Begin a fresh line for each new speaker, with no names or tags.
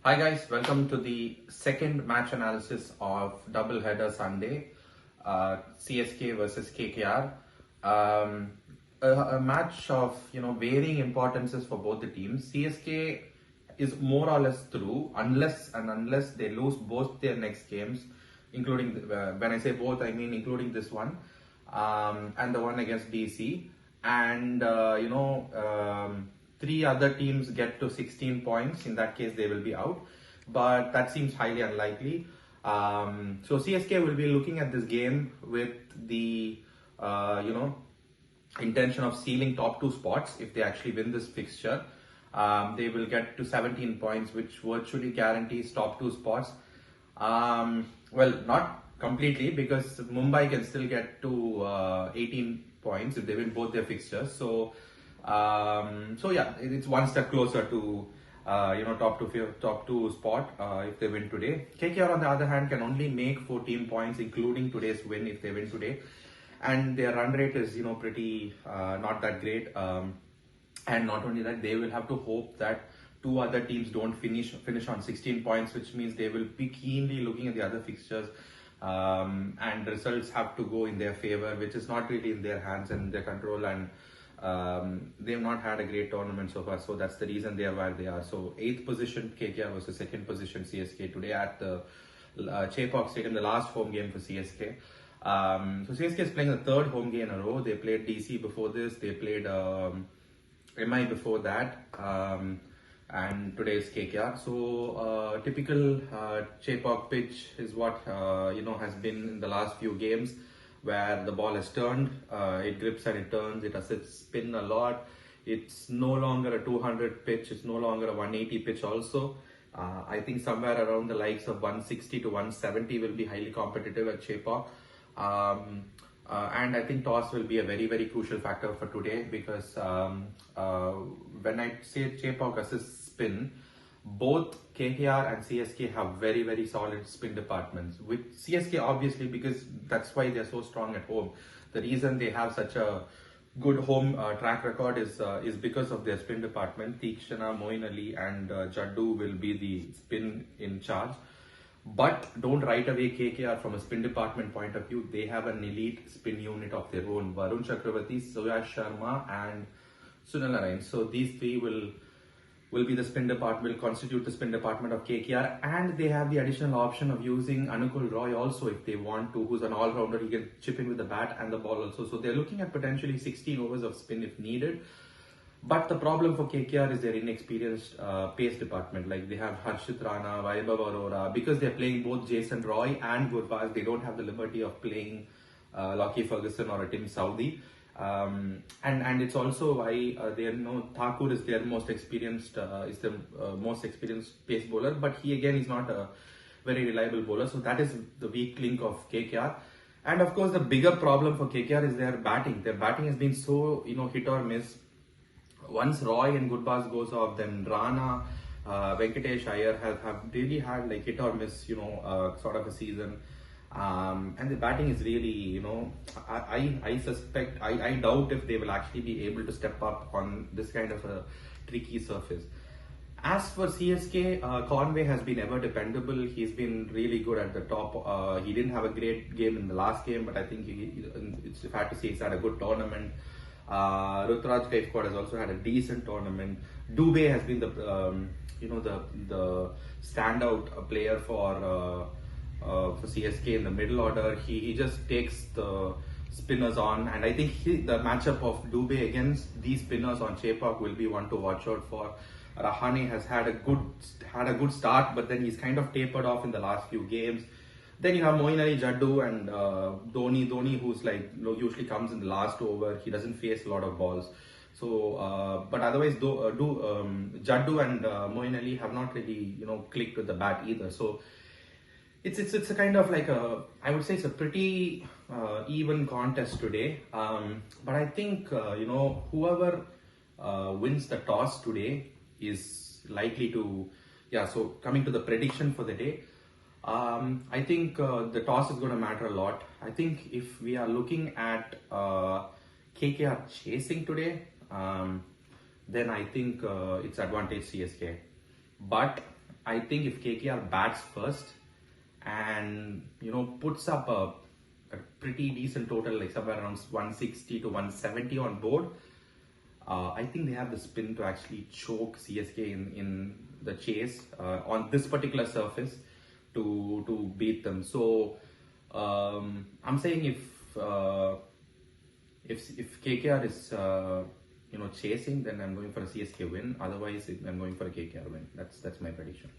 Hi guys, welcome to the second match analysis of doubleheader Sunday, CSK versus KKR. A match of varying importances for both the teams. CSK is more or less through unless they lose both their next games, including when I say both, I mean including this one and the one against DC, and three other teams get to 16 points. In that case, they will be out, but that seems highly unlikely. So CSK will be looking at this game with the intention of sealing top two spots. If they actually win this fixture, they will get to 17 points, which virtually guarantees top two spots. Well, not completely, because Mumbai can still get to 18 points if they win both their fixtures. So yeah, it's one step closer to top two spot if they win today. KKR on the other hand can only make 14 points, including today's win, if they win today, and their run rate is pretty not that great. And not only that, they will have to hope that two other teams don't finish on 16 points, which means they will be keenly looking at the other fixtures, and results have to go in their favor, which is not really in their hands and their control. And they've not had a great tournament so far, so that's the reason they are where they are. So 8th position KKR versus 2nd position CSK today at the Chepauk Stadium, the last home game for CSK. So CSK is playing the third home game in a row. They played DC before this, they played MI before that, and today is KKR. So typical Chepauk pitch is what has been in the last few games, where the ball has turned, it grips and it turns, it has its spin a lot. It's no longer a 200 pitch, it's no longer a 180 pitch also. I think somewhere around the likes of 160 to 170 will be highly competitive at Chepauk. And I think toss will be a very, very crucial factor for today, because when I say Chepauk versus spin, both KKR and CSK have very, very solid spin departments. With CSK, obviously, because that's why they're so strong at home. The reason they have such a good home track record is because of their spin department. Theekshana, Moeen Ali, and Jaddu will be the spin in charge. But don't write away KKR from a spin department point of view. They have an elite spin unit of their own: Varun Chakravarti, Suyash Sharma, and Sunil Narayan. So these three will be the spin department, will constitute the spin department of KKR, and they have the additional option of using Anukul Roy also if they want to, who's an all-rounder. He can chip in with the bat and the ball also. So they're looking at potentially 16 overs of spin if needed. But the problem for KKR is their inexperienced pace department. Like, they have Harshit Rana, Vaibhav Arora. Because they're playing both Jason Roy and Gurbaz, they don't have the liberty of playing Lockie Ferguson or a Tim Southee. And it's also why Thakur is their most experienced pace bowler, but he again is not a very reliable bowler. So that is the weak link of KKR. And of course, the bigger problem for KKR is their batting. Their batting has been so hit or miss. Once Roy and Gurbaz goes off, then Rana, Venkatesh Iyer have really had like hit or miss sort of a season. And the batting is really, I suspect, I doubt if they will actually be able to step up on this kind of a tricky surface. As for CSK, Conway has been ever dependable. He's been really good at the top. He didn't have a great game in the last game, but I think it's fair to say he's had a good tournament. Rutraj Gaikwad has also had a decent tournament. Dubey has been the standout player for CSK in the middle order. He just takes the spinners on, and I think the matchup of Dubey against these spinners on Chepauk will be one to watch out for. Rahane has had a good start, but then he's kind of tapered off in the last few games. Then you have Moeen Ali, Jaddu, and Dhoni, who's like usually comes in the last over. He doesn't face a lot of balls. So, but otherwise, Jaddu and Moeen Ali have not really clicked with the bat either. So it's a kind of like I would say it's a pretty even contest today. But I think whoever wins the toss today is likely to, so coming to the prediction for the day, I think the toss is going to matter a lot. I think if we are looking at KKR chasing today, then I think it's advantage CSK. But I think if KKR bats first and puts up a pretty decent total, like somewhere around 160 to 170 on board, I think they have the spin to actually choke CSK in the chase on this particular surface to beat them. So I'm saying if KKR is chasing, then I'm going for a CSK win. Otherwise, I'm going for a KKR win. That's my prediction.